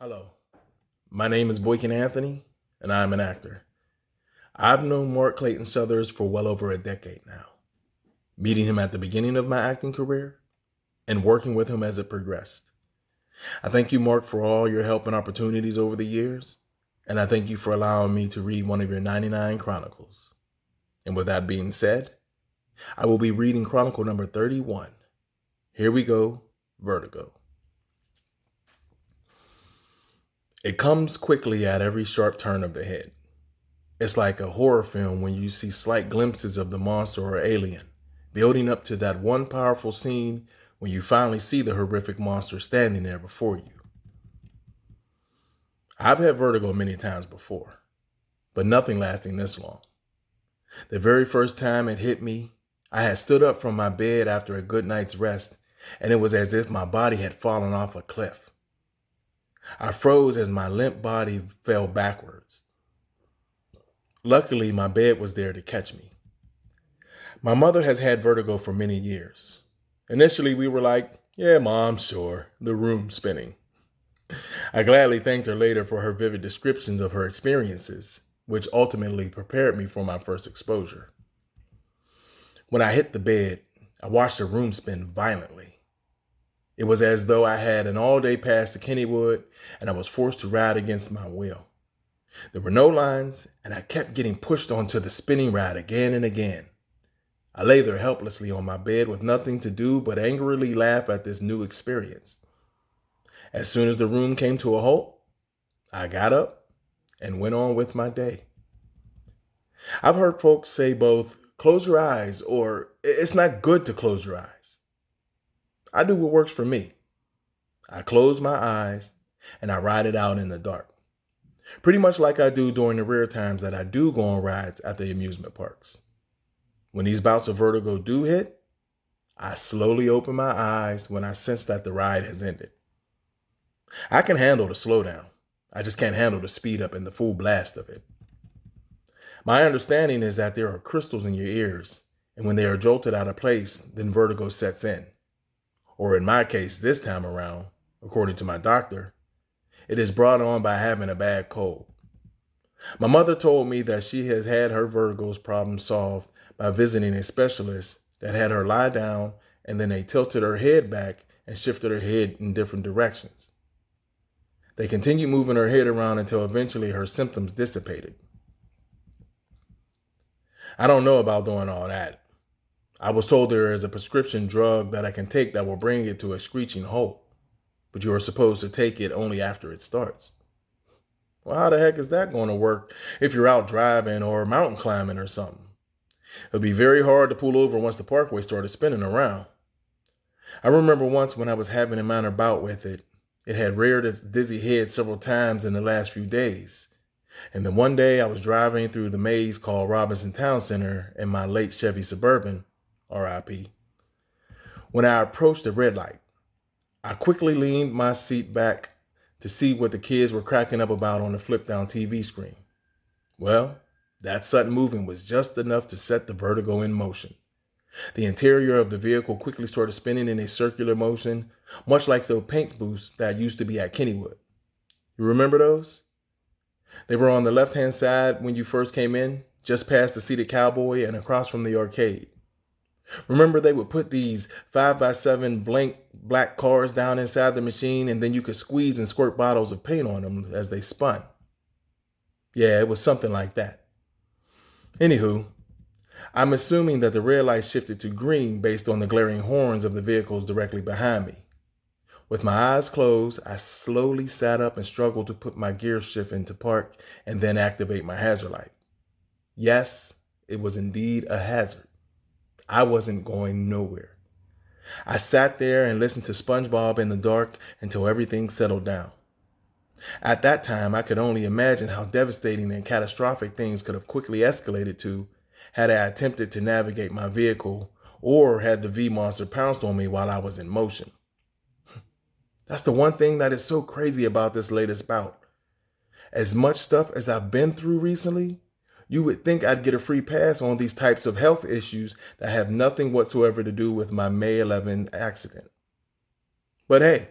Hello, my name is Boykin Anthony, and I'm an actor. I've known Mark Clayton Southers for well over a decade now, meeting him at the beginning of my acting career and working with him as it progressed. I thank you, Mark, for all your help and opportunities over the years, and I thank you for allowing me to read one of your 99 Chronicles. And with that being said, I will be reading Chronicle number 31. Here we go, Vertigo. It comes quickly at every sharp turn of the head. It's like a horror film when you see slight glimpses of the monster or alien, building up to that one powerful scene when you finally see the horrific monster standing there before you. I've had vertigo many times before, but nothing lasting this long. The very first time it hit me, I had stood up from my bed after a good night's rest, and it was as if my body had fallen off a cliff. I froze as my limp body fell backwards. Luckily, my bed was there to catch me. My mother has had vertigo for many years. Initially, we were like, yeah, Mom, sure, the room's spinning. I gladly thanked her later for her vivid descriptions of her experiences, which ultimately prepared me for my first exposure. When I hit the bed, I watched the room spin violently. It was as though I had an all-day pass to Kennywood and I was forced to ride against my will. There were no lines, and I kept getting pushed onto the spinning ride again and again. I lay there helplessly on my bed with nothing to do but angrily laugh at this new experience. As soon as the room came to a halt, I got up and went on with my day. I've heard folks say both close your eyes or it's not good to close your eyes. I do what works for me. I close my eyes and I ride it out in the dark. Pretty much like I do during the rare times that I do go on rides at the amusement parks. When these bouts of vertigo do hit, I slowly open my eyes when I sense that the ride has ended. I can handle the slowdown. I just can't handle the speed up and the full blast of it. My understanding is that there are crystals in your ears, and when they are jolted out of place, then vertigo sets in. Or in my case, this time around, according to my doctor, it is brought on by having a bad cold. My mother told me that she has had her vertigo's problem solved by visiting a specialist that had her lie down and then they tilted her head back and shifted her head in different directions. They continued moving her head around until eventually her symptoms dissipated. I don't know about doing all that. I was told there is a prescription drug that I can take that will bring it to a screeching halt, but you are supposed to take it only after it starts. Well, how the heck is that going to work if you're out driving or mountain climbing or something? It'll be very hard to pull over once the parkway started spinning around. I remember once when I was having a minor bout with it, it had reared its dizzy head several times in the last few days. And then one day I was driving through the maze called Robinson Town Center in my late Chevy Suburban, RIP. When I approached the red light, I quickly leaned my seat back to see what the kids were cracking up about on the flip-down TV screen. Well, that sudden movement was just enough to set the vertigo in motion. The interior of the vehicle quickly started spinning in a circular motion, much like the paint booths that used to be at Kennywood. You remember those? They were on the left-hand side when you first came in, just past the seated cowboy and across from the arcade. Remember they would put these 5x7 blank black cars down inside the machine and then you could squeeze and squirt bottles of paint on them as they spun. Yeah, it was something like that. Anywho, I'm assuming that the red light shifted to green based on the glaring horns of the vehicles directly behind me. With my eyes closed, I slowly sat up and struggled to put my gear shift into park and then activate my hazard light. Yes, it was indeed a hazard. I wasn't going nowhere. I sat there and listened to SpongeBob in the dark until everything settled down. At that time, I could only imagine how devastating and catastrophic things could have quickly escalated to had I attempted to navigate my vehicle or had the V-monster pounced on me while I was in motion. That's the one thing that is so crazy about this latest bout. As much stuff as I've been through recently, you would think I'd get a free pass on these types of health issues that have nothing whatsoever to do with my May 11 accident. But hey,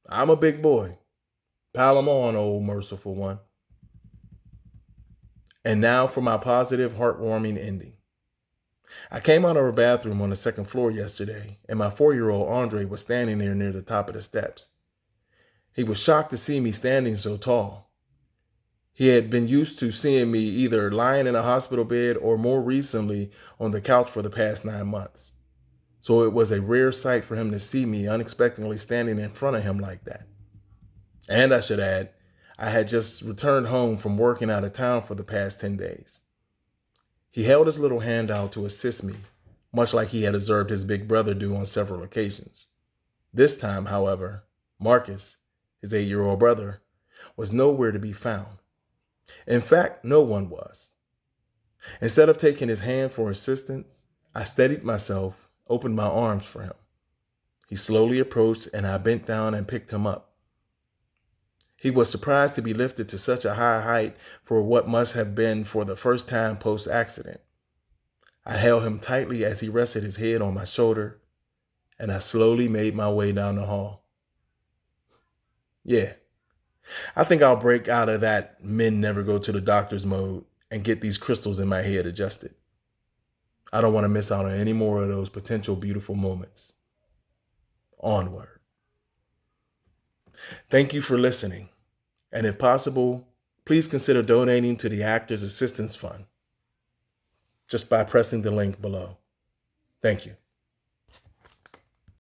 I'm a big boy. Pile 'em on, old merciful one. And now for my positive, heartwarming ending. I came out of her bathroom on the second floor yesterday, and my 4-year-old Andre was standing there near the top of the steps. He was shocked to see me standing so tall. He had been used to seeing me either lying in a hospital bed or more recently on the couch for the past 9 months. So it was a rare sight for him to see me unexpectedly standing in front of him like that. And I should add, I had just returned home from working out of town for the past 10 days. He held his little hand out to assist me, much like he had observed his big brother do on several occasions. This time, however, Marcus, his 8-year-old brother, was nowhere to be found. In fact, no one was. Instead of taking his hand for assistance, I steadied myself, opened my arms for him. He slowly approached, and I bent down and picked him up. He was surprised to be lifted to such a high height for what must have been for the first time post-accident. I held him tightly as he rested his head on my shoulder, and I slowly made my way down the hall. Yeah, I think I'll break out of that men never go to the doctor's mode and get these crystals in my head adjusted. I don't want to miss out on any more of those potential beautiful moments. Onward. Thank you for listening. And if possible, please consider donating to the Actors Assistance Fund just by pressing the link below. Thank you.